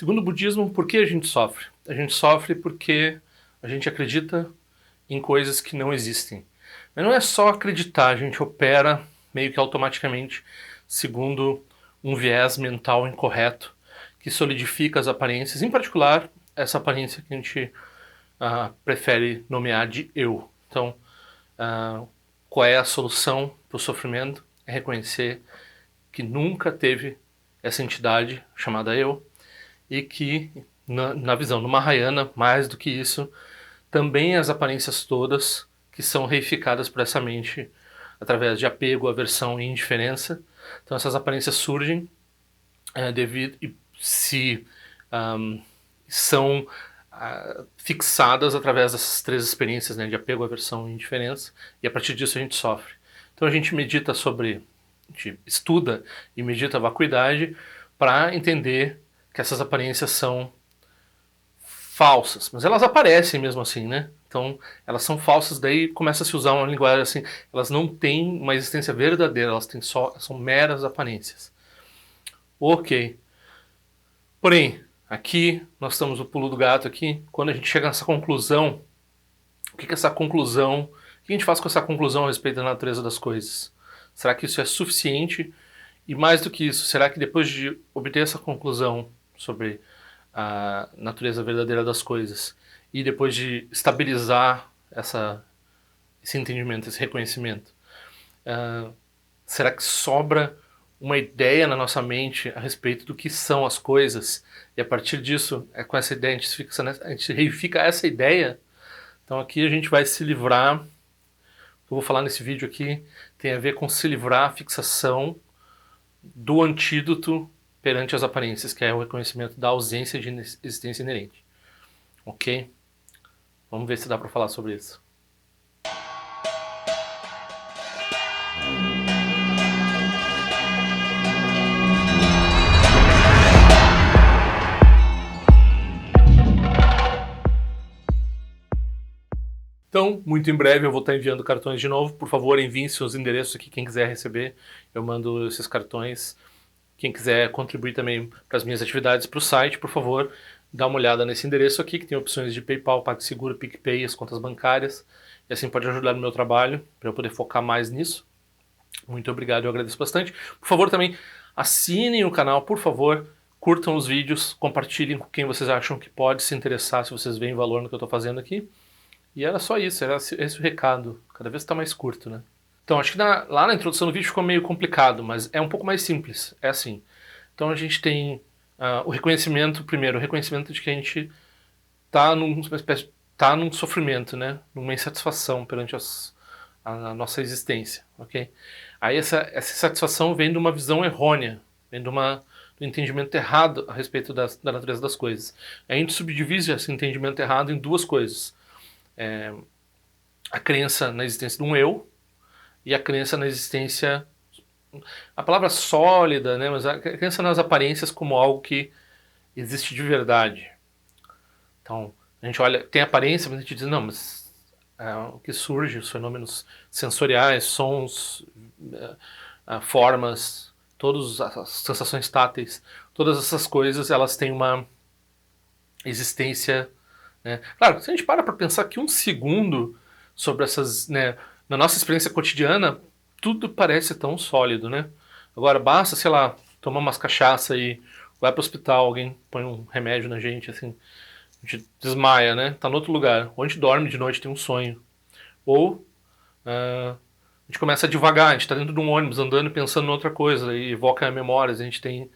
Segundo o budismo, por que a gente sofre? A gente sofre porque a gente acredita em coisas que não existem. Mas não é só acreditar, a gente opera meio que automaticamente segundo um viés mental incorreto que solidifica as aparências, em particular essa aparência que a gente prefere nomear de eu. Então, qual é a solução para o sofrimento? É reconhecer que nunca teve essa entidade chamada eu, e que, na visão do Mahayana, mais do que isso, também as aparências todas que são reificadas por essa mente através de apego, aversão e indiferença. Então essas aparências surgem devido e se são fixadas através dessas três experiências, né, de apego, aversão e indiferença, e a partir disso a gente sofre. Então a gente medita sobre, a gente estuda e medita a vacuidade para entender que essas aparências são falsas, mas elas aparecem mesmo assim, né? Então, elas são falsas, daí começa a se usar uma linguagem assim, elas não têm uma existência verdadeira, elas têm são meras aparências. Ok. Porém, aqui nós estamos no pulo do gato aqui, quando a gente chega nessa conclusão, o que é essa conclusão? O que a gente faz com essa conclusão a respeito da natureza das coisas? Será que isso é suficiente? E mais do que isso, será que depois de obter essa conclusão sobre a natureza verdadeira das coisas e depois de estabilizar esse entendimento, esse reconhecimento, será que sobra uma ideia na nossa mente a respeito do que são as coisas, e a partir disso, com essa ideia, a gente reifica essa ideia? Então aqui a gente vai se livrar, o que eu vou falar nesse vídeo aqui tem a ver com se livrar a fixação do antídoto perante as aparências, que é o reconhecimento da ausência de existência inerente. Ok? Vamos ver se dá para falar sobre isso. Então, muito em breve eu vou estar enviando cartões de novo. Por favor, enviem seus endereços aqui, quem quiser receber. Eu mando esses cartões. Quem quiser contribuir também para as minhas atividades para o site, por favor, dá uma olhada nesse endereço aqui, que tem opções de PayPal, PagSeguro, PicPay, as contas bancárias. E assim pode ajudar no meu trabalho, para eu poder focar mais nisso. Muito obrigado, eu agradeço bastante. Por favor, também assinem o canal, por favor. Curtam os vídeos, compartilhem com quem vocês acham que pode se interessar, se vocês veem valor no que eu estou fazendo aqui. E era só isso, era esse o recado. Cada vez está mais curto, né? Então, acho que lá na introdução do vídeo ficou meio complicado, mas é um pouco mais simples. É assim. Então a gente tem o reconhecimento, primeiro, o reconhecimento de que a gente está num sofrimento, né? Numa insatisfação perante a nossa existência, ok? Aí essa insatisfação vem de uma visão errônea, vem do entendimento errado a respeito da natureza das coisas. A gente subdivide esse entendimento errado em duas coisas. A crença na existência de um eu e a crença na existência, a palavra sólida, né, mas a crença nas aparências como algo que existe de verdade. Então, a gente olha, tem aparência, mas a gente diz, não, mas o que surge, os fenômenos sensoriais, sons, formas, todas as sensações táteis, todas essas coisas, elas têm uma existência, né? Claro, se a gente para pensar que um segundo sobre essas, né, na nossa experiência cotidiana, tudo parece tão sólido, né? Agora basta, sei lá, tomar umas cachaça e vai para o hospital, alguém põe um remédio na gente, assim, a gente desmaia, né? Tá no outro lugar. Ou a gente dorme de noite, tem um sonho. Ou a gente começa a devagar, a gente está dentro de um ônibus andando e pensando em outra coisa, e evoca memórias, a gente tem,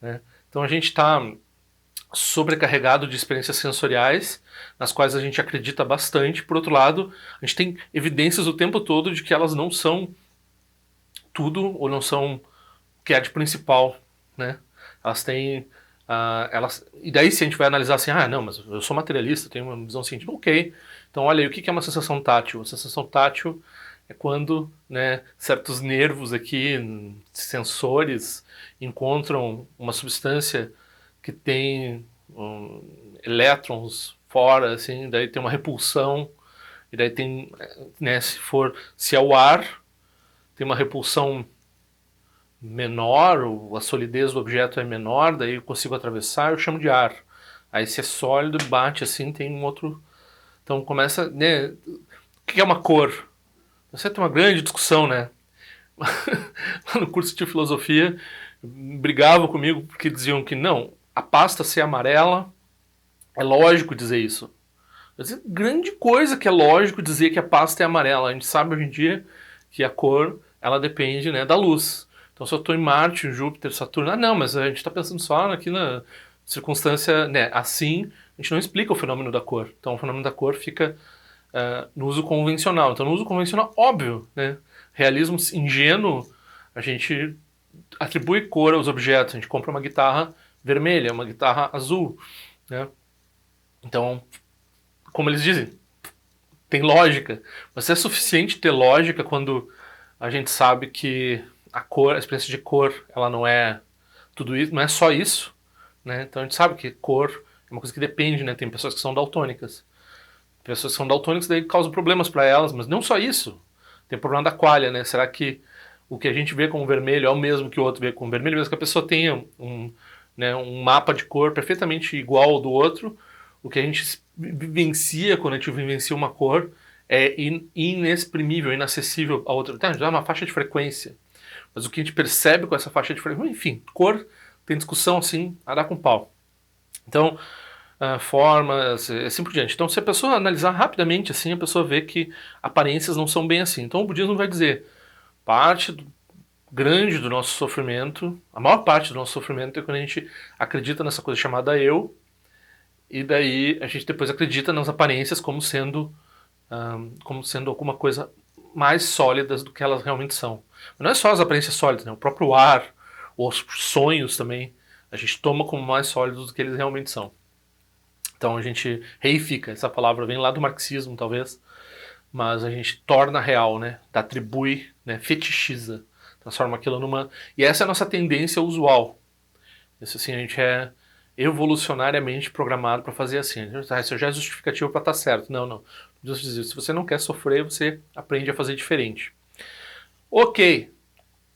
né? Então a gente está sobrecarregado de experiências sensoriais, nas quais a gente acredita bastante. Por outro lado, a gente tem evidências o tempo todo de que elas não são tudo, ou não são o que é de principal, né? Elas têm... e daí se a gente vai analisar assim, não, mas eu sou materialista, tenho uma visão científica, ok. Então olha aí, o que é uma sensação tátil? A sensação tátil é quando, né, certos nervos aqui, sensores, encontram uma substância que tem elétrons fora, assim, daí tem uma repulsão, e daí tem, né, se é o ar, tem uma repulsão menor, ou a solidez do objeto é menor, daí eu consigo atravessar, eu chamo de ar. Aí se é sólido, bate assim, tem um outro... Então começa, né? O que é uma cor? Você tem uma grande discussão, né? Lá no curso de filosofia, brigavam comigo porque diziam que não, a pasta ser amarela, é lógico dizer isso. Eu dizia, grande coisa que é lógico dizer que a pasta é amarela. A gente sabe hoje em dia que a cor, ela depende, né, da luz. Então se eu estou em Marte, em Júpiter, Saturno, não, mas a gente está pensando só aqui na circunstância, né, assim, a gente não explica o fenômeno da cor. Então o fenômeno da cor fica no uso convencional. Então no uso convencional, óbvio, né, realismo ingênuo, a gente atribui cor aos objetos. A gente compra uma guitarra vermelha, uma guitarra azul, né? Então, como eles dizem, tem lógica. Mas é suficiente ter lógica quando a gente sabe que a cor, a experiência de cor, ela não é tudo isso, não é só isso, né? Então a gente sabe que cor é uma coisa que depende, né? Tem pessoas que são daltônicas. Pessoas que são daltônicas daí causam problemas para elas, mas não só isso. Tem o problema da qualia, né? Será que o que a gente vê como vermelho é o mesmo que o outro vê como vermelho, mesmo que a pessoa tenha né, um mapa de cor perfeitamente igual ao do outro, o que a gente vivencia quando a gente vivencia uma cor é inexprimível, inacessível a outra. Tá, já é uma faixa de frequência, mas o que a gente percebe com essa faixa de frequência, enfim, cor tem discussão assim, a dar com pau. Então, formas, assim por diante. Então, se a pessoa analisar rapidamente assim, a pessoa vê que aparências não são bem assim. Então, o budismo vai dizer parte grande do nosso sofrimento, a maior parte do nosso sofrimento é quando a gente acredita nessa coisa chamada eu, e daí a gente depois acredita nas aparências como sendo alguma coisa mais sólidas do que elas realmente são. Mas não é só as aparências sólidas, né? O próprio ar, os sonhos também, a gente toma como mais sólidos do que eles realmente são. Então a gente reifica, essa palavra vem lá do marxismo talvez, mas a gente torna real, né? Atribui, né? Fetichiza, transforma aquilo numa... E essa é a nossa tendência usual. Isso assim, a gente é evolucionariamente programado para fazer assim. Isso já é justificativo para estar certo. Não, não. Se você não quer sofrer, você aprende a fazer diferente. Ok.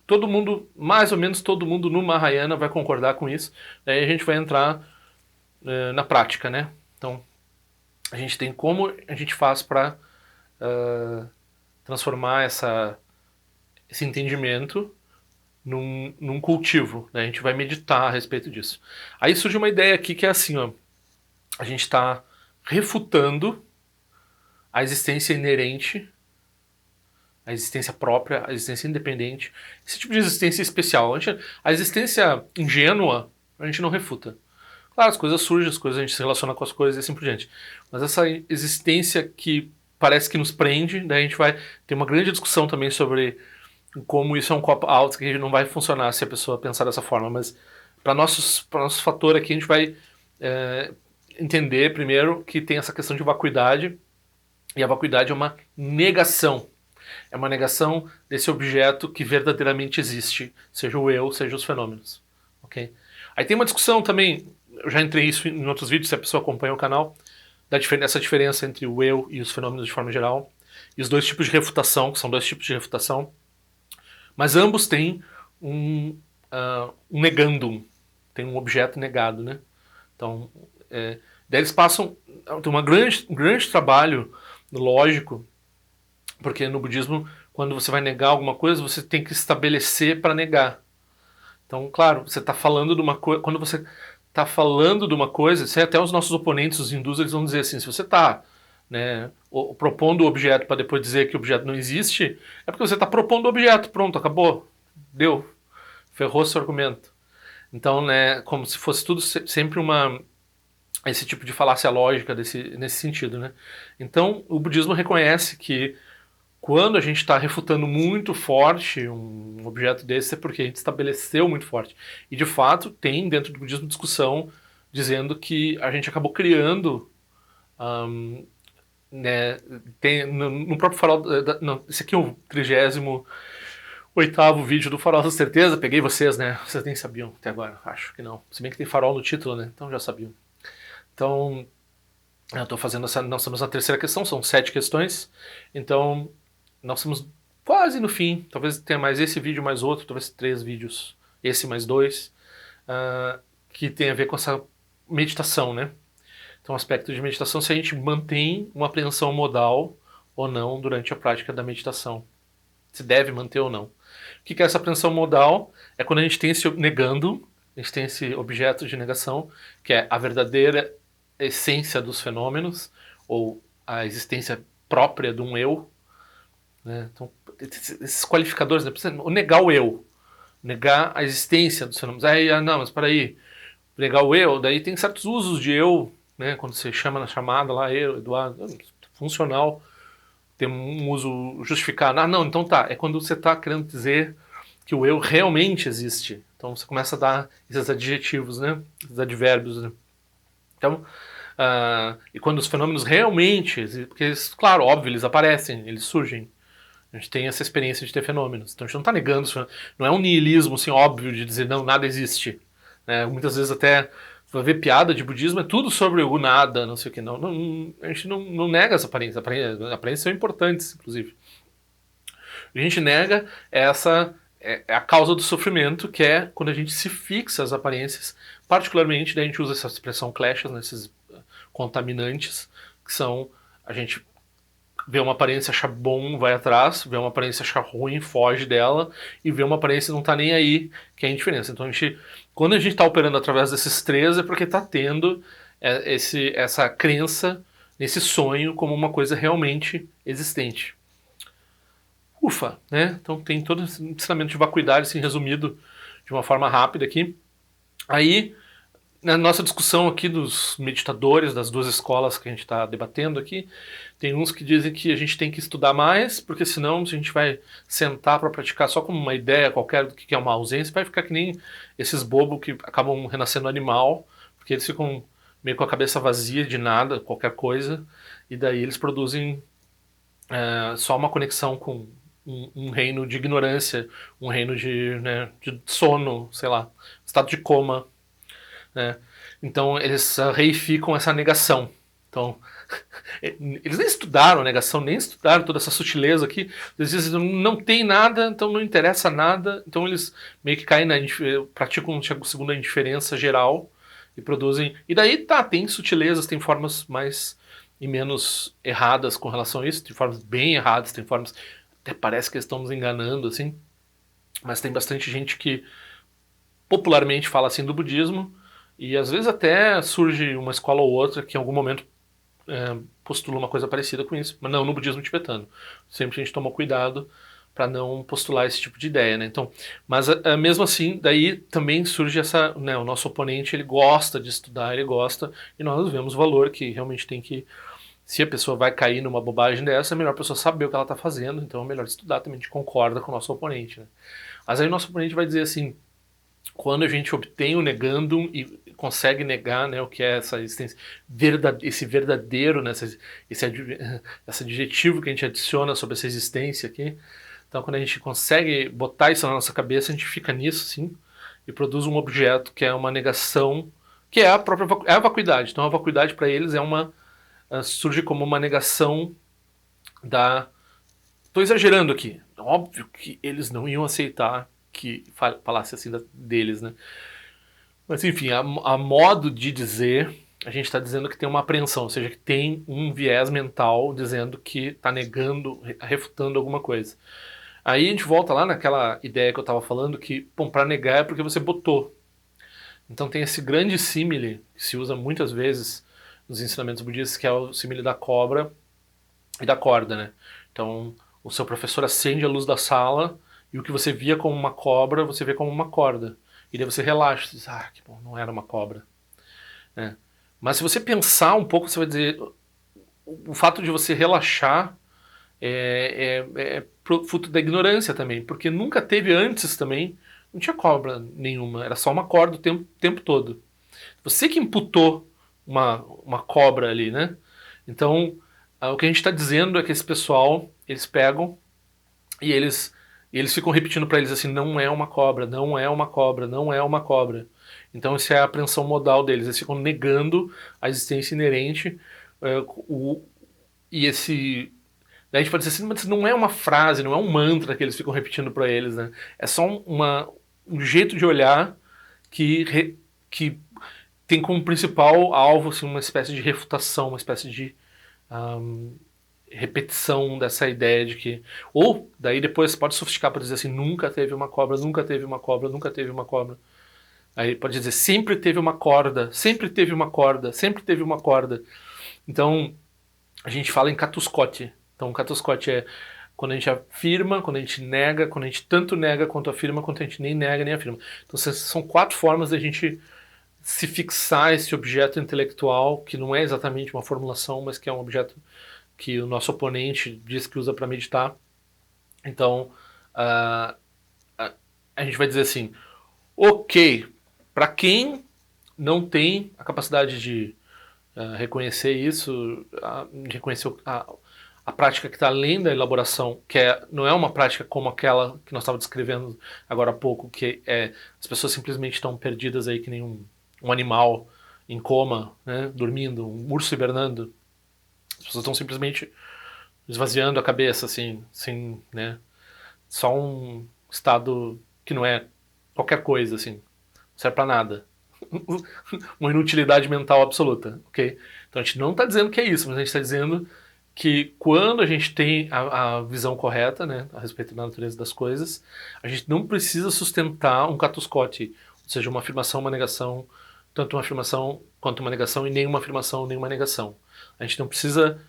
Todo mundo, mais ou menos todo mundo no Mahayana vai concordar com isso. Daí a gente vai entrar na prática, né? Então, a gente tem como a gente faz para transformar esse entendimento num cultivo, né? A gente vai meditar a respeito disso. Aí surge uma ideia aqui que é assim, ó, a gente está refutando a existência inerente, a existência própria, a existência independente, esse tipo de existência especial. A existência ingênua a gente não refuta. Claro, as coisas surgem, as coisas a gente se relaciona com as coisas e assim por diante. Mas essa existência que parece que nos prende, daí a gente vai ter uma grande discussão também sobre como isso é um copo alto que não vai funcionar se a pessoa pensar dessa forma, mas para nosso fator aqui a gente vai entender primeiro que tem essa questão de vacuidade, e a vacuidade é uma negação. É uma negação desse objeto que verdadeiramente existe, seja o eu, seja os fenômenos. Okay? Aí tem uma discussão também, eu já entrei isso em outros vídeos, se a pessoa acompanha o canal, dessa diferença entre o eu e os fenômenos de forma geral, e os dois tipos de refutação, que são dois tipos de refutação. Mas ambos têm um negandum, tem um objeto negado, né? Então, daí eles passam, tem um grande trabalho lógico, porque no budismo, quando você vai negar alguma coisa, você tem que estabelecer para negar. Então, claro, você está falando de uma coisa, quando você está falando de uma coisa, até os nossos oponentes, os hindus, eles vão dizer assim, se você está propondo o objeto para depois dizer que o objeto não existe, é porque você está propondo o objeto, pronto, acabou, deu, ferrou seu argumento. Então, né, como se fosse tudo sempre esse tipo de falácia lógica nesse sentido, né? Então, o budismo reconhece que quando a gente está refutando muito forte um objeto desse é porque a gente estabeleceu muito forte. E de fato tem dentro do budismo discussão dizendo que a gente acabou criando né, tem no próprio Farol, não, esse aqui é o 38º vídeo do Farol da Certeza, peguei vocês, né, vocês nem sabiam até agora, acho que não, se bem que tem farol no título, né, então já sabiam. Então, eu estou fazendo nós estamos na terceira questão, são 7 questões, então nós estamos quase no fim, talvez tenha mais esse vídeo mais outro, talvez 3 vídeos, esse mais 2, que tem a ver com essa meditação, né? Então, o aspecto de meditação, se a gente mantém uma apreensão modal ou não durante a prática da meditação. Se deve manter ou não. O que é essa apreensão modal? É quando a gente tem esse negando, a gente tem esse objeto de negação, que é a verdadeira essência dos fenômenos, ou a existência própria de um eu. Né? Então, esses qualificadores, né? O negar o eu, negar a existência dos fenômenos. Aí, não, mas para aí, negar o eu, daí tem certos usos de eu, né? Quando você chama na chamada lá, eu, Eduardo, funcional, tem um uso justificado. Ah, não, então tá, é quando você está querendo dizer que o eu realmente existe. Então você começa a dar esses adjetivos, né? Esses advérbios, né? Então, e quando os fenômenos realmente, porque eles, claro, óbvio, eles aparecem, eles surgem. A gente tem essa experiência de ter fenômenos. Então a gente não está negando isso. Não é um niilismo assim, óbvio de dizer não, nada existe. Né? Muitas vezes até vai ver piada de budismo, é tudo sobre o nada, não sei o que. Não, a gente não nega essa aparência. Aparências são importantes, inclusive. A gente nega essa a causa do sofrimento, que é quando a gente se fixa as aparências, particularmente, daí a gente usa essa expressão clashes, né, esses contaminantes, que são a gente vê uma aparência, acha bom, vai atrás, vê uma aparência, acha ruim, foge dela, e vê uma aparência e não tá nem aí, que é a indiferença. Então, quando a gente está operando através desses três, é porque está tendo essa crença nesse sonho como uma coisa realmente existente. Ufa, né? Então tem todo esse ensinamento de vacuidade, assim, resumido de uma forma rápida aqui. Aí, na nossa discussão aqui dos meditadores, das duas escolas que a gente está debatendo aqui, tem uns que dizem que a gente tem que estudar mais, porque senão, se a gente vai sentar para praticar só como uma ideia qualquer do que é uma ausência, vai ficar que nem esses bobos que acabam renascendo animal, porque eles ficam meio com a cabeça vazia de nada, qualquer coisa, e daí eles produzem só uma conexão com um reino de ignorância, um reino de sono, sei lá, estado de coma, né? Então eles reificam essa negação. Então, eles nem estudaram a negação, nem estudaram toda essa sutileza aqui. Eles dizem não tem nada, então não interessa nada. Então eles meio que caem praticam segundo a indiferença geral e produzem. E daí tá, tem sutilezas, tem formas mais e menos erradas com relação a isso, tem formas bem erradas, tem formas até parece que eles estão nos enganando assim. Mas tem bastante gente que popularmente fala assim do budismo. E às vezes até surge uma escola ou outra que em algum momento postula uma coisa parecida com isso, mas não no budismo tibetano. Sempre a gente tomou cuidado para não postular esse tipo de ideia, né? Então, mas mesmo assim, daí também surge essa, né, o nosso oponente ele gosta de estudar, ele gosta, e nós vemos o valor que realmente tem que, se a pessoa vai cair numa bobagem dessa, é melhor a pessoa saber o que ela está fazendo, então é melhor estudar também, a gente concorda com o nosso oponente, né? Mas aí o nosso oponente vai dizer assim, quando a gente obtém o negandum e consegue negar, né, o que é essa existência, esse verdadeiro, né, esse adjetivo que a gente adiciona sobre essa existência aqui. Então, quando a gente consegue botar isso na nossa cabeça, a gente fica nisso, sim, e produz um objeto que é uma negação, que é a própria a vacuidade. Então, a vacuidade para eles é surge como uma negação da. Estou exagerando aqui. Óbvio que eles não iam aceitar que falasse assim deles, né? Mas enfim, a modo de dizer, a gente está dizendo que tem uma apreensão, ou seja, que tem um viés mental dizendo que está negando, refutando alguma coisa. Aí a gente volta lá naquela ideia que eu estava falando que, bom, para negar é porque você botou. Então tem esse grande símile que se usa muitas vezes nos ensinamentos budistas, que é o símile da cobra e da corda, né? Então o seu professor acende a luz da sala e o que você via como uma cobra, você vê como uma corda. E daí você relaxa, você diz, que bom, não era uma cobra. Né? Mas se você pensar um pouco, você vai dizer, o fato de você relaxar é fruto da ignorância também, porque nunca teve antes também, não tinha cobra nenhuma, era só uma corda o tempo todo. Você que imputou uma cobra ali, né? Então, o que a gente está dizendo é que esse pessoal, eles pegam e eles ficam repetindo para eles assim, não é uma cobra, não é uma cobra, não é uma cobra. Então essa é a apreensão modal deles, eles ficam negando a existência inerente e Daí a gente pode dizer assim, mas não é uma frase, não é um mantra que eles ficam repetindo para eles, né? É só um jeito de olhar que tem como principal alvo assim, uma espécie de refutação, uma espécie de repetição dessa ideia de que... Ou, daí depois pode sofisticar para dizer assim, nunca teve uma cobra, nunca teve uma cobra, nunca teve uma cobra. Aí pode dizer, sempre teve uma corda, sempre teve uma corda, sempre teve uma corda. Então, a gente fala em catuscote. Então, catuscote é quando a gente afirma, quando a gente nega, quando a gente tanto nega quanto afirma, quando a gente nem nega nem afirma. Então, são 4 formas da gente se fixar esse objeto intelectual, que não é exatamente uma formulação, mas que é um objeto que o nosso oponente diz que usa para meditar. Então, a gente vai dizer assim, ok, para quem não tem a capacidade de reconhecer isso, reconhecer a prática que está além da elaboração, que não é uma prática como aquela que nós estávamos descrevendo agora há pouco, que as pessoas simplesmente estão perdidas aí que nem um animal em coma, né, dormindo, um urso hibernando. As pessoas estão simplesmente esvaziando a cabeça, assim, sem, né, só um estado que não é qualquer coisa, assim, não serve para nada. Uma inutilidade mental absoluta, ok? Então a gente não está dizendo que é isso, mas a gente está dizendo que quando a gente tem a visão correta, né, a respeito da natureza das coisas, a gente não precisa sustentar um catuscote, ou seja, uma afirmação, uma negação, tanto uma afirmação quanto uma negação, e nenhuma afirmação, nenhuma negação. A gente não precisa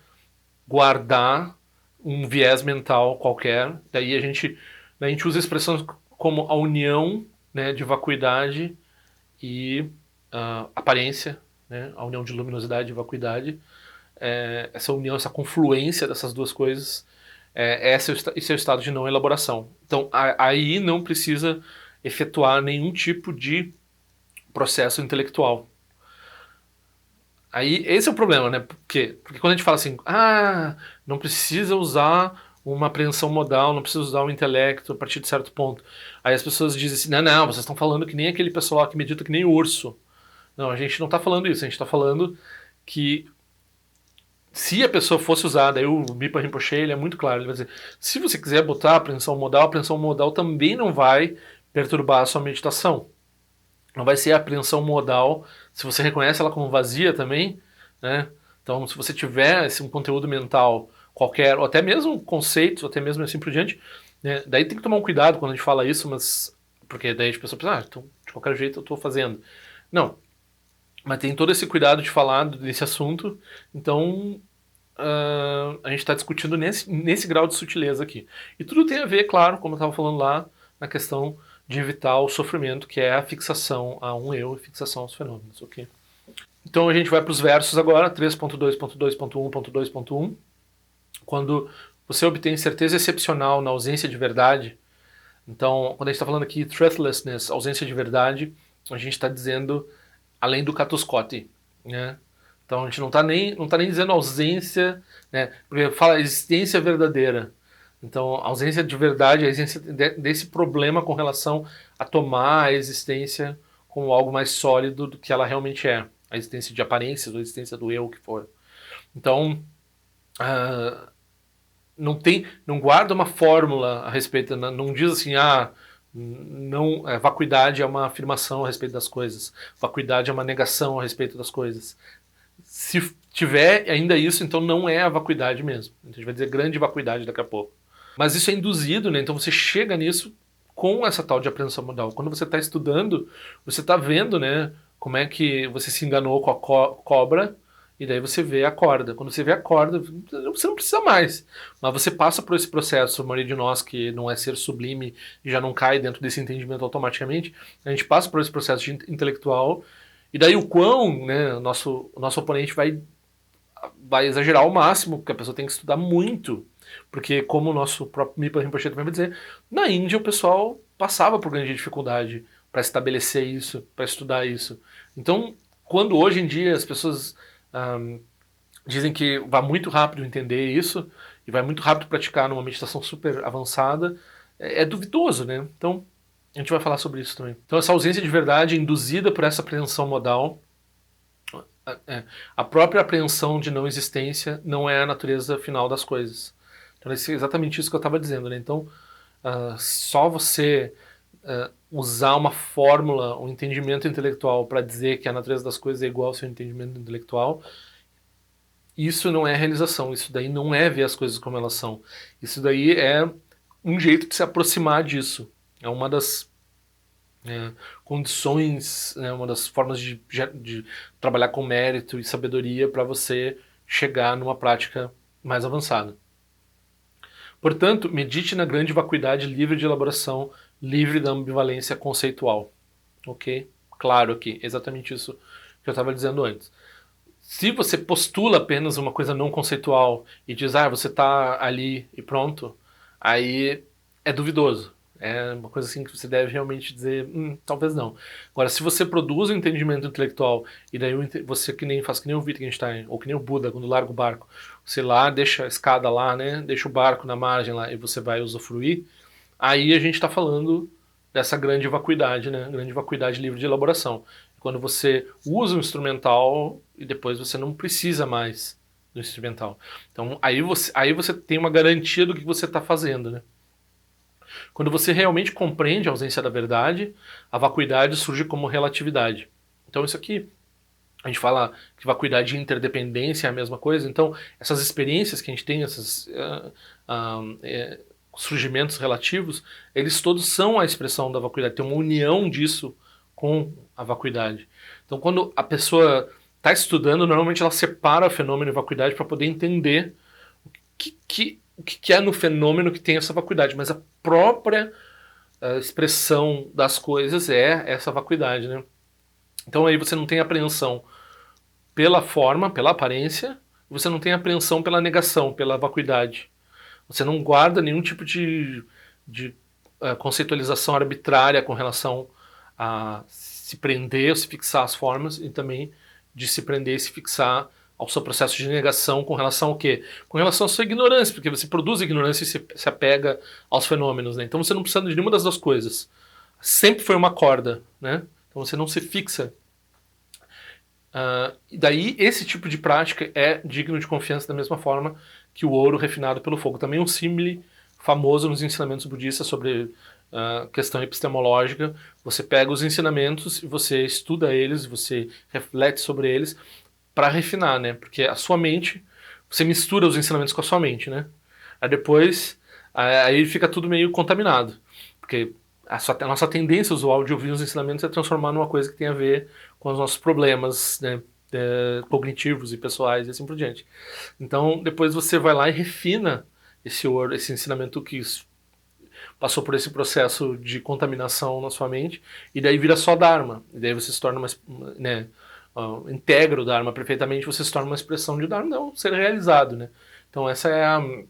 guardar um viés mental qualquer, daí a gente usa expressões como a união, né, de vacuidade e aparência, né, a união de luminosidade e vacuidade, essa união, essa confluência dessas duas coisas, esse é o estado de não elaboração. Então, aí não precisa efetuar nenhum tipo de processo intelectual. Aí, esse é o problema, né? Por quê? Porque quando a gente fala assim, não precisa usar uma apreensão modal, não precisa usar o intelecto a partir de certo ponto. Aí as pessoas dizem assim, não, vocês estão falando que nem aquele pessoal que medita que nem urso. Não, a gente não está falando isso, a gente está falando que se a pessoa fosse usada, aí o Mipa Rinpoche, ele é muito claro, ele vai dizer, se você quiser botar a apreensão modal também não vai perturbar a sua meditação. Não vai ser a apreensão modal, se você reconhece ela como vazia também, né? Então, se você tiver um conteúdo mental qualquer, ou até mesmo conceitos, ou até mesmo assim por diante, né? Daí tem que tomar um cuidado quando a gente fala isso, mas porque daí a pessoa pensa, então, de qualquer jeito eu estou fazendo. Não, mas tem todo esse cuidado de falar desse assunto, então a gente está discutindo nesse grau de sutileza aqui. E tudo tem a ver, claro, como eu estava falando lá, na questão de evitar o sofrimento, que é a fixação a um eu e fixação aos fenômenos, ok? Então a gente vai para os versos agora, 3.2.2.1.2.1. Quando você obtém certeza excepcional na ausência de verdade, então quando a gente está falando aqui truthlessness, ausência de verdade, a gente está dizendo além do catuscote, né? Então a gente não está nem dizendo ausência, né? Porque fala existência verdadeira. Então a ausência de verdade, a ausência desse problema com relação a tomar a existência como algo mais sólido do que ela realmente é. A existência de aparências, ou a existência do eu, o que for. Então, não guarda uma fórmula a respeito, não diz assim, vacuidade é uma afirmação a respeito das coisas, vacuidade é uma negação a respeito das coisas. Se tiver ainda isso, então não é a vacuidade mesmo. A gente vai dizer grande vacuidade daqui a pouco. Mas isso é induzido, né? Então você chega nisso com essa tal de apreensão modal. Quando você está estudando, você está vendo, né, como é que você se enganou com a cobra, e daí você vê a corda. Quando você vê a corda, você não precisa mais. Mas você passa por esse processo, a maioria de nós que não é ser sublime e já não cai dentro desse entendimento automaticamente, a gente passa por esse processo intelectual, e daí o quão, né, o nosso oponente vai exagerar ao máximo, porque a pessoa tem que estudar muito. Porque, como o nosso próprio Mipa Rinpoche também vai dizer, na Índia o pessoal passava por grande dificuldade para estabelecer isso, para estudar isso. Então, quando hoje em dia as pessoas dizem que vai muito rápido entender isso, e vai muito rápido praticar numa meditação super avançada, é duvidoso, né? Então, a gente vai falar sobre isso também. Então, essa ausência de verdade induzida por essa apreensão modal, a própria apreensão de não existência não é a natureza final das coisas. Então, é exatamente isso que eu estava dizendo, né? Então, só você usar uma fórmula, um entendimento intelectual para dizer que a natureza das coisas é igual ao seu entendimento intelectual, isso não é realização, isso daí não é ver as coisas como elas são. Isso daí é um jeito de se aproximar disso. É uma das condições, né, uma das formas de trabalhar com mérito e sabedoria para você chegar numa prática mais avançada. Portanto, medite na grande vacuidade livre de elaboração, livre da ambivalência conceitual. Ok? Claro aqui, exatamente isso que eu estava dizendo antes. Se você postula apenas uma coisa não conceitual e diz, você está ali e pronto, aí é duvidoso. É uma coisa assim que você deve realmente dizer, talvez não. Agora, se você produz um entendimento intelectual e daí você faz que nem o Wittgenstein, ou que nem o Buda, quando larga o barco, você lá deixa a escada lá, né, deixa o barco na margem lá e você vai usufruir, aí a gente está falando dessa grande vacuidade, né, grande vacuidade livre de elaboração. Quando você usa o instrumental e depois você não precisa mais do instrumental. Então aí você tem uma garantia do que você está fazendo, né? Quando você realmente compreende a ausência da verdade, a vacuidade surge como relatividade. Então isso aqui, a gente fala que vacuidade e interdependência é a mesma coisa, então essas experiências que a gente tem, esses surgimentos relativos, eles todos são a expressão da vacuidade, tem uma união disso com a vacuidade. Então quando a pessoa está estudando, normalmente ela separa o fenômeno e vacuidade para poder entender o que é no fenômeno que tem essa vacuidade, mas a própria expressão das coisas é essa vacuidade, né? Então aí você não tem apreensão pela forma, pela aparência, você não tem apreensão pela negação, pela vacuidade. Você não guarda nenhum tipo de conceitualização arbitrária com relação a se prender ou se fixar as formas e também de se prender e se fixar ao seu processo de negação com relação ao quê? Com relação à sua ignorância, porque você produz ignorância e se apega aos fenômenos, né? Então você não precisa de nenhuma das duas coisas. Sempre foi uma corda, né? Então você não se fixa. E daí esse tipo de prática é digno de confiança da mesma forma que o ouro refinado pelo fogo. Também um símile famoso nos ensinamentos budistas sobre questão epistemológica. Você pega os ensinamentos e você estuda eles, você reflete sobre eles para refinar, né? Porque a sua mente, você mistura os ensinamentos com a sua mente, né? Aí depois, aí fica tudo meio contaminado. Porque a nossa tendência usual de ouvir os ensinamentos é transformar numa coisa que tem a ver com os nossos problemas, né, cognitivos e pessoais e assim por diante. Então, depois você vai lá e refina esse ensinamento que passou por esse processo de contaminação na sua mente, e daí vira só Dharma. E daí você se torna né, integra o Dharma perfeitamente, você se torna uma expressão de Dharma, não ser realizado, né? Então essa é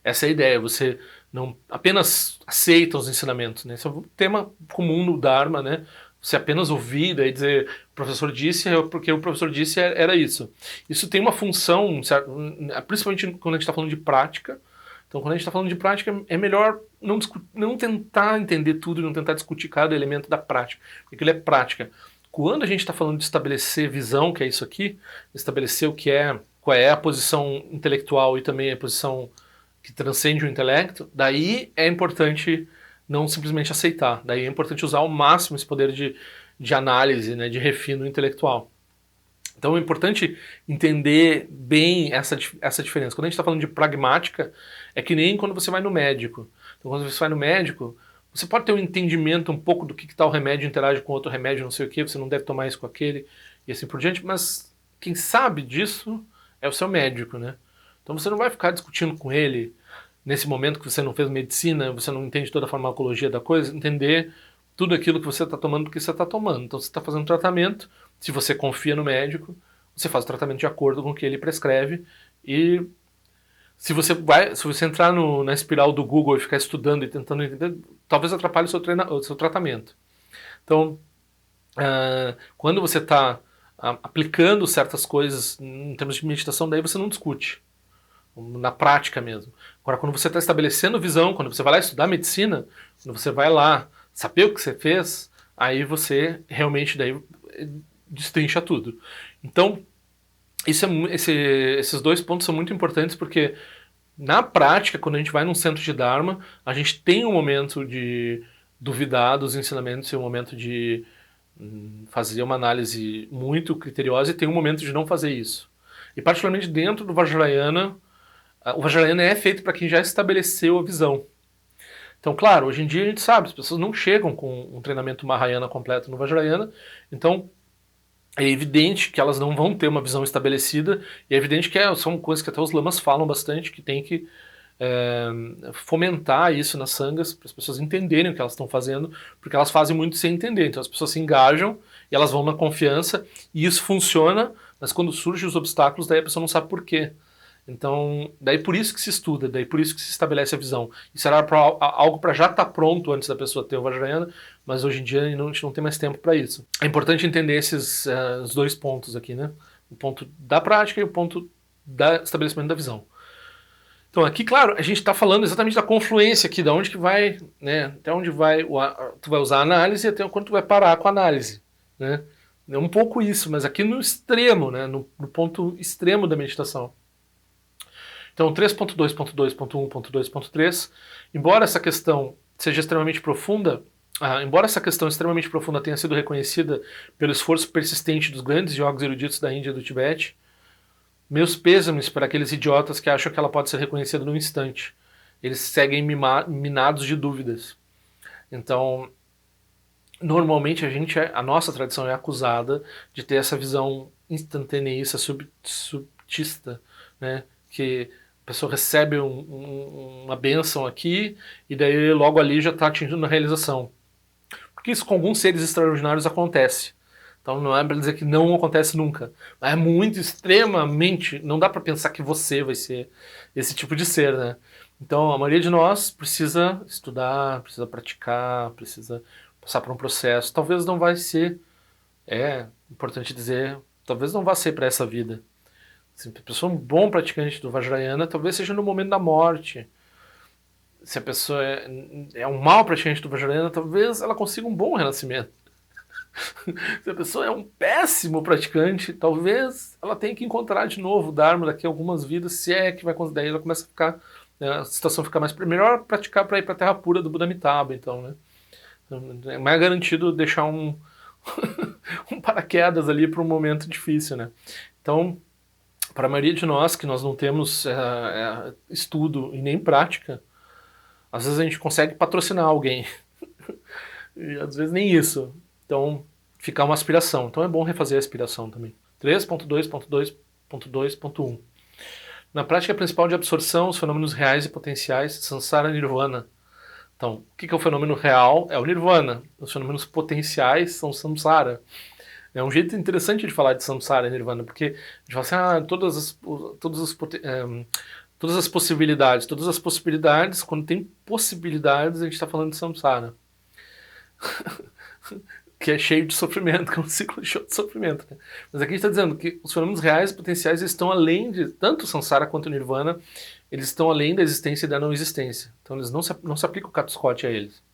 essa é a ideia, você não apenas aceita os ensinamentos, né? Esse é um tema comum no Dharma, né? Você apenas ouvir, daí dizer, o professor disse, porque o professor disse era isso. Isso tem uma função, principalmente quando a gente está falando de prática. Então, quando a gente está falando de prática, é melhor não tentar entender tudo, não tentar discutir cada elemento da prática, porque aquilo é prática. Quando a gente está falando de estabelecer visão, que é isso aqui, estabelecer qual é a posição intelectual e também a posição que transcende o intelecto, daí é importante não simplesmente aceitar. Daí é importante usar ao máximo esse poder de análise, né, de refino intelectual. Então é importante entender bem essa diferença. Quando a gente está falando de pragmática, é que nem quando você vai no médico. Então quando você vai no médico, você pode ter um entendimento um pouco do que tal remédio interage com outro remédio, não sei o que, você não deve tomar isso com aquele, e assim por diante, mas quem sabe disso é o seu médico, né? Então você não vai ficar discutindo com ele nesse momento que você não fez medicina, você não entende toda a farmacologia da coisa, entender tudo aquilo que você está tomando porque você está tomando. Então você está fazendo tratamento, se você confia no médico, você faz o tratamento de acordo com o que ele prescreve, e se você entrar na espiral do Google e ficar estudando e tentando entender, talvez atrapalhe o seu tratamento. Então, quando você está aplicando certas coisas em termos de meditação, daí você não discute, na prática mesmo. Agora, quando você está estabelecendo visão, quando você vai lá estudar medicina, quando você vai lá saber o que você fez, aí você realmente daí destrincha tudo. Então, esses dois pontos são muito importantes porque Na prática, quando a gente vai num centro de Dharma, a gente tem um momento de duvidar dos ensinamentos e um momento de fazer uma análise muito criteriosa e tem um momento de não fazer isso. E particularmente dentro do Vajrayana, o Vajrayana é feito para quem já estabeleceu a visão. Então, claro, hoje em dia a gente sabe, as pessoas não chegam com um treinamento Mahayana completo no Vajrayana, então é evidente que elas não vão ter uma visão estabelecida, e é evidente que são coisas que até os lamas falam bastante, que tem que fomentar isso nas sangas, para as pessoas entenderem o que elas estão fazendo, porque elas fazem muito sem entender. Então as pessoas se engajam e elas vão na confiança, e isso funciona, mas quando surgem os obstáculos, daí a pessoa não sabe por quê. Então, daí por isso que se estuda, daí por isso que se estabelece a visão. Isso era algo para já estar pronto antes da pessoa ter o Vajrayana, mas hoje em dia a gente não tem mais tempo para isso. É importante entender esses os dois pontos aqui, né? O ponto da prática e o ponto do estabelecimento da visão. Então aqui, claro, a gente está falando exatamente da confluência aqui, da onde que vai, né? Até onde vai, tu vai usar a análise e até quando tu vai parar com a análise, né? É um pouco isso, mas aqui no extremo, né? No ponto extremo da meditação. Então, 3.2.2.1.2.3, embora essa questão seja extremamente profunda, embora essa questão extremamente profunda tenha sido reconhecida pelo esforço persistente dos grandes yogis eruditos da Índia e do Tibete, meus pêsames para aqueles idiotas que acham que ela pode ser reconhecida num instante. Eles seguem minados de dúvidas. Então, normalmente a nossa tradição é acusada de ter essa visão instantaneísta, subtista, né? Que a pessoa recebe uma bênção aqui e daí logo ali já está atingindo a realização. Porque isso com alguns seres extraordinários acontece. Então não é para dizer que não acontece nunca. É muito, extremamente... Não dá para pensar que você vai ser esse tipo de ser, né? Então a maioria de nós precisa estudar, precisa praticar, precisa passar por um processo. Talvez não vai ser... É importante dizer... Talvez não vá ser para essa vida. Se a pessoa é um bom praticante do Vajrayana, talvez seja no momento da morte. Se a pessoa é um mau praticante do Vajrayana, talvez ela consiga um bom renascimento. Se a pessoa é um péssimo praticante, talvez ela tenha que encontrar de novo o Dharma daqui a algumas vidas, se é que vai conseguir. Daí ela começa a ficar, né, a situação fica mais... Melhor praticar para ir para a terra pura do Buda Amitabha, então, né? É mais garantido deixar um paraquedas ali para um momento difícil, né? Então, para a maioria de nós, que nós não temos estudo e nem prática, às vezes a gente consegue patrocinar alguém. E às vezes nem isso. Então, fica uma aspiração. Então é bom refazer a aspiração também. 3.2.2.2.1 Na prática principal de absorção, os fenômenos reais e potenciais, Samsara Nirvana. Então, o que é o fenômeno real? É o Nirvana. Os fenômenos potenciais são Samsara. É um jeito interessante de falar de Samsara e Nirvana, porque a gente fala assim, todas as possibilidades, quando tem possibilidades, a gente está falando de Samsara. Que é cheio de sofrimento, que é um ciclo cheio de sofrimento. Né? Mas aqui a gente está dizendo que os fenômenos reais e potenciais estão além de, tanto o Samsara quanto o Nirvana, eles estão além da existência e da não existência. Então eles não se aplica o Cato-Scott a eles.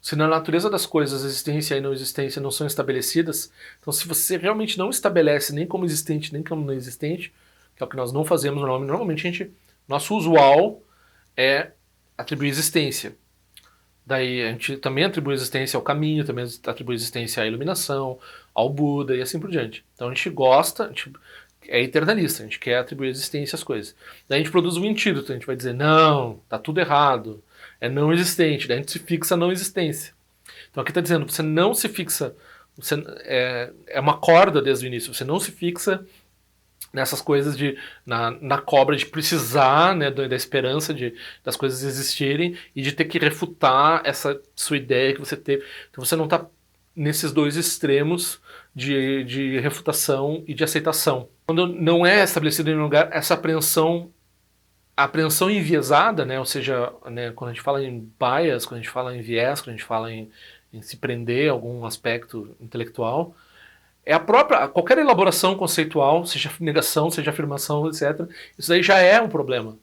Se na natureza das coisas a existência e não existência não são estabelecidas, então se você realmente não estabelece nem como existente nem como não existente, que é o que nós não fazemos normalmente nosso usual é atribuir existência. Daí a gente também atribui existência ao caminho, também atribui existência à iluminação, ao Buda e assim por diante. Então a gente gosta, a gente é eternalista, a gente quer atribuir existência às coisas. Daí a gente produz um antídoto, a gente vai dizer, não, tá tudo errado, é não existente, daí a gente se fixa na não existência. Então aqui está dizendo, você não se fixa, é uma corda desde o início, você não se fixa nessas coisas na cobra de precisar, né, da esperança das coisas existirem e de ter que refutar essa sua ideia que você teve. Então você não está nesses dois extremos de refutação e de aceitação. Quando não é estabelecido em um lugar essa a apreensão enviesada, né, ou seja, né, quando a gente fala em bias, quando a gente fala em viés, quando a gente fala em se prender a algum aspecto intelectual, é qualquer elaboração conceitual, seja negação, seja afirmação, etc. Isso aí já é um problema.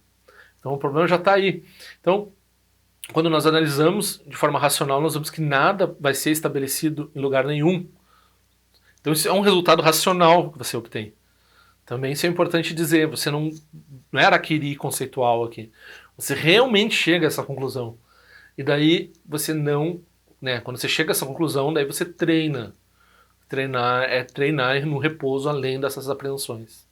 Então o problema já está aí. Então, quando nós analisamos de forma racional, nós vemos que nada vai ser estabelecido em lugar nenhum. Então isso é um resultado racional que você obtém. Também isso é importante dizer, você não é araquiri conceitual aqui. Você realmente chega a essa conclusão. E daí você não, né, quando você chega a essa conclusão, daí você treina. Treinar é treinar no repouso além dessas apreensões.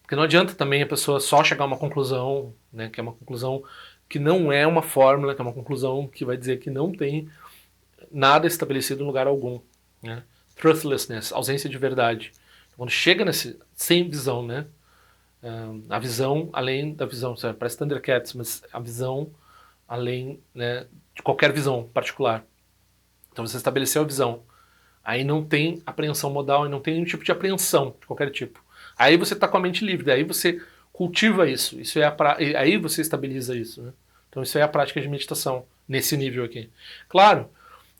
Porque não adianta também a pessoa só chegar a uma conclusão, né, que é uma conclusão que não é uma fórmula, que é uma conclusão que vai dizer que não tem nada estabelecido em lugar algum. Né? Truthlessness, ausência de verdade. Quando chega nesse, sem visão, né? A visão além da visão, sabe? Parece Thundercats, mas a visão além, né, de qualquer visão particular. Então você estabeleceu a visão. Aí não tem apreensão modal e não tem nenhum tipo de apreensão de qualquer tipo. Aí você está com a mente livre, daí você cultiva isso. Isso é aí você estabiliza isso. Né? Então isso é a prática de meditação, nesse nível aqui. Claro,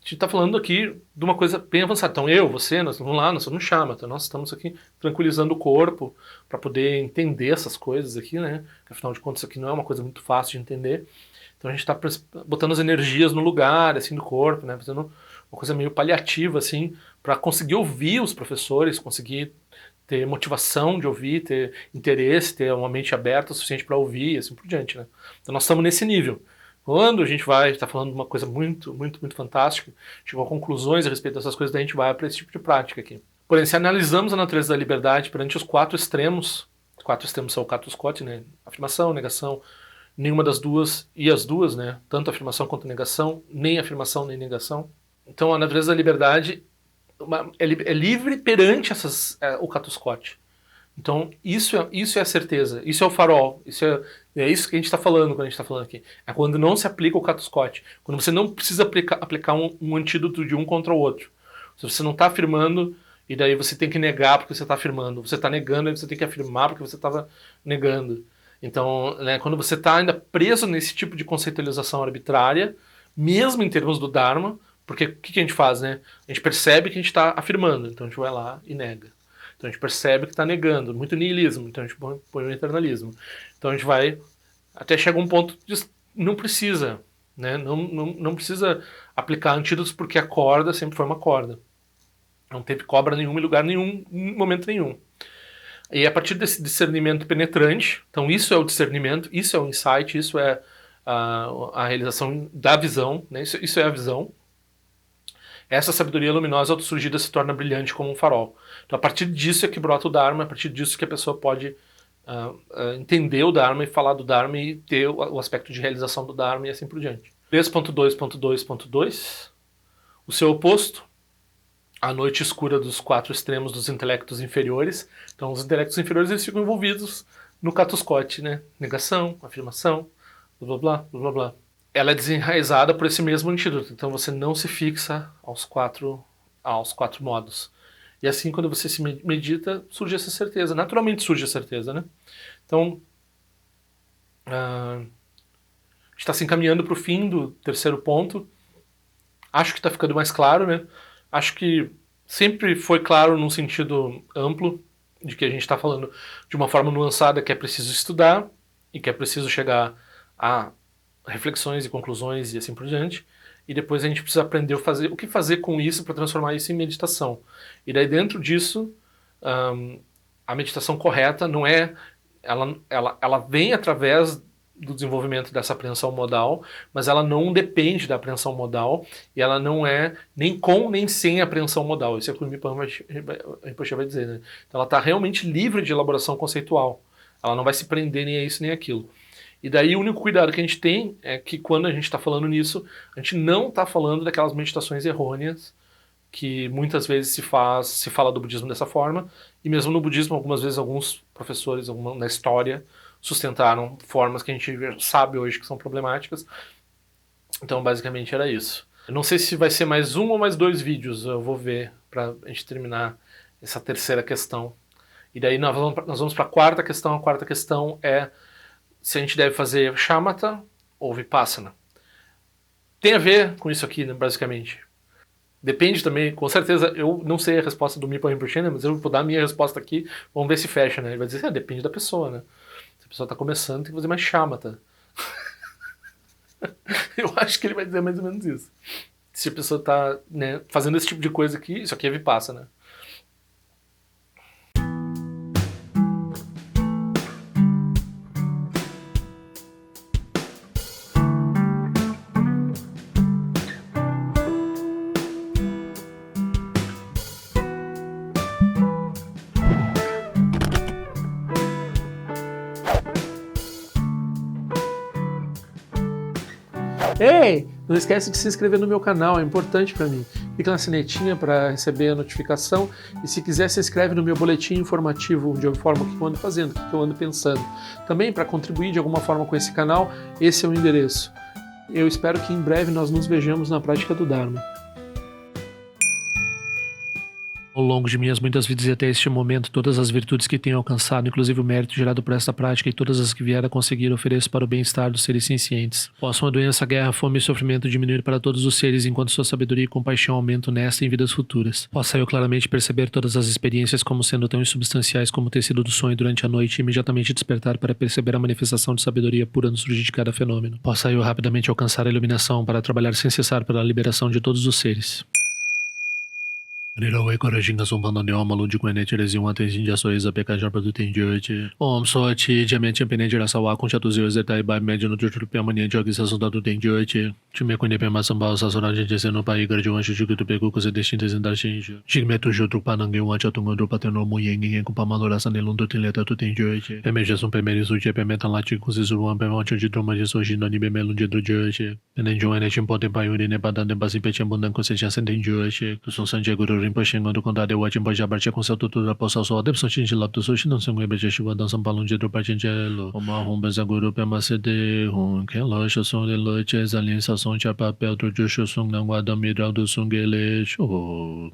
a gente está falando aqui de uma coisa bem avançada. Então você, nós vamos lá, nós somos no shamatha, nós estamos aqui tranquilizando o corpo para poder entender essas coisas aqui, né? Afinal de contas, isso aqui não é uma coisa muito fácil de entender. Então a gente está botando as energias no lugar, assim, do corpo, né? Fazendo uma coisa meio paliativa, assim, para conseguir ouvir os professores, conseguir ter motivação de ouvir, ter interesse, ter uma mente aberta o suficiente para ouvir e assim por diante, né? Então nós estamos nesse nível. Quando a gente vai estar falando de uma coisa muito, muito, muito fantástica, chegou a conclusões a respeito dessas coisas, daí a gente vai para esse tipo de prática aqui. Porém, se analisamos a natureza da liberdade perante os quatro extremos são o Cato Scott, né? Afirmação, negação, nenhuma das duas, e as duas, né? Tanto afirmação quanto negação, nem afirmação nem negação. Então a natureza da liberdade é livre perante o Cato Scott. Então isso é a certeza, isso é o farol, é isso que a gente está falando quando a gente está falando aqui. É quando não se aplica o Cato Scott, quando você não precisa aplicar um antídoto de um contra o outro. Se você não está afirmando, e daí você tem que negar porque você está afirmando. Você está negando, e você tem que afirmar porque você estava negando. Então, né, quando você está ainda preso nesse tipo de conceitualização arbitrária, mesmo em termos do Dharma, porque o que a gente faz, né? A gente percebe que a gente está afirmando, então a gente vai lá e nega. Então a gente percebe que está negando, muito niilismo, então a gente põe o eternalismo. Então a gente vai até chegar a um ponto de não precisa, né? Não precisa aplicar antídotos porque a corda sempre foi uma corda. Não teve cobra nenhuma em lugar nenhum, em momento nenhum. E a partir desse discernimento penetrante, então isso é o discernimento, isso é o insight, isso é a realização da visão, né? Isso é a visão. Essa sabedoria luminosa autossurgida se torna brilhante como um farol. Então a partir disso é que brota o Dharma, a partir disso que a pessoa pode entender o Dharma e falar do Dharma e ter o aspecto de realização do Dharma e assim por diante. 3.2.2.2 O seu oposto, a noite escura dos quatro extremos dos intelectos inferiores. Então os intelectos inferiores eles ficam envolvidos no Cato Scott, né? Negação, afirmação, blá blá blá blá blá. Ela é desenraizada por esse mesmo antídoto, então você não se fixa aos quatro modos. E assim, quando você se medita, surge essa certeza. Naturalmente surge a certeza, né? Então, a gente está se encaminhando para o fim do terceiro ponto. Acho que está ficando mais claro, né? Acho que sempre foi claro num sentido amplo, de que a gente está falando de uma forma nuançada que é preciso estudar e que é preciso chegar a reflexões e conclusões e assim por diante. E depois a gente precisa aprender o que fazer com isso para transformar isso em meditação. E daí dentro disso, a meditação correta não é... Ela vem através do desenvolvimento dessa apreensão modal, mas ela não depende da apreensão modal e ela não é nem com nem sem apreensão modal. Isso é o que o Mipan Rinpoche vai dizer. Né? Então ela está realmente livre de elaboração conceitual. Ela não vai se prender nem a isso nem aquilo. E daí o único cuidado que a gente tem é que quando a gente está falando nisso, a gente não está falando daquelas meditações errôneas que muitas vezes se fala do budismo dessa forma, e mesmo no budismo, algumas vezes alguns professores na história sustentaram formas que a gente sabe hoje que são problemáticas. Então basicamente era isso. Eu não sei se vai ser mais um ou mais dois vídeos, eu vou ver para a gente terminar essa terceira questão. E daí nós vamos para a quarta questão. A quarta questão é se a gente deve fazer shamatha ou vipassana. Tem a ver com isso aqui, né, basicamente. Depende também, com certeza, eu não sei a resposta do Mipan Rinpoche, né, mas eu vou dar a minha resposta aqui, vamos ver se fecha, né? Ele vai dizer, depende da pessoa, né? Se a pessoa está começando, tem que fazer mais shamatha. Eu acho que ele vai dizer mais ou menos isso. Se a pessoa está, né, fazendo esse tipo de coisa aqui, isso aqui é vipassana, né? Ei, não esquece de se inscrever no meu canal, é importante para mim. Clica na sinetinha para receber a notificação e se quiser se inscreve no meu boletim informativo de forma que eu ando fazendo, o que eu ando pensando. Também para contribuir de alguma forma com esse canal, esse é o endereço. Eu espero que em breve nós nos vejamos na prática do Dharma. Ao longo de minhas muitas vidas e até este momento, todas as virtudes que tenho alcançado, inclusive o mérito gerado por esta prática e todas as que vier a conseguir, ofereço para o bem-estar dos seres sencientes. Possam a doença, a guerra, a fome e o sofrimento diminuir para todos os seres, enquanto sua sabedoria e compaixão aumentam nesta e em vidas futuras. Possa eu claramente perceber todas as experiências como sendo tão insubstanciais como o tecido do sonho durante a noite e imediatamente despertar para perceber a manifestação de sabedoria pura no surgir de cada fenômeno. Possa eu rapidamente alcançar a iluminação para trabalhar sem cessar pela liberação de todos os seres. Nirawe Korajinga Sumpano Neoma Lundi Kwene Tirezi Wante Jinja Soiza Peka Jarpa do Tenjote. Om Soati Jamin Champene Jirasawa Conchato Zio Zetai Bai Mediano Jutu Piamania Jogi Sasunda do Tenjote. Time Kwene Pema Sambao Sasura Jese no Pai Garjuan Shujuku do Pegu Kose Destintes em Darshinju. Jigmetu Jutru Panangue Wachatungo do Pateno Muyengi com Pamalora Sanelundo Tileta do Tenjote. Pemejasun Pemerisu Jepemetan Lati Kusizuruan Pemoncho de Droma de Sojino Nibe Melunde do Jote. Nenjoane Chimpote Paiuri Nebadan de Basipechambundan Conseja Sentenjote. Kusun Sanjaguru Rinpoche do Condado de Wachimbo Jabartia com seu tutor da Poça Sol, Depson Chinchilapto Sushi, não se mueve de chuva, dançam balão de do Partingelo, uma rumba zaguru pema cede, que loja som de lote, exalinha, som de papel, do Jushu Sung, não guarda midral do Sungele, show.